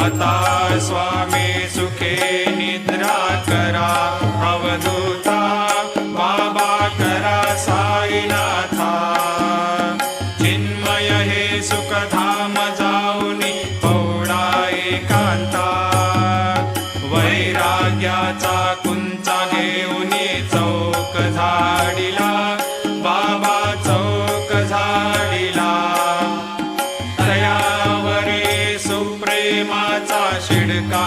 आता स्वामी सुखे निद्रा करा अवधूता बाबा करा साईनाथा चिन्मय हे सुखधाम जाऊनी पौडा एकांता वैराग्याचा कुंचा घेऊनी चौक झाडिला बाबा चौक झाडिला दयावरी सुप्रेमाचा शिडका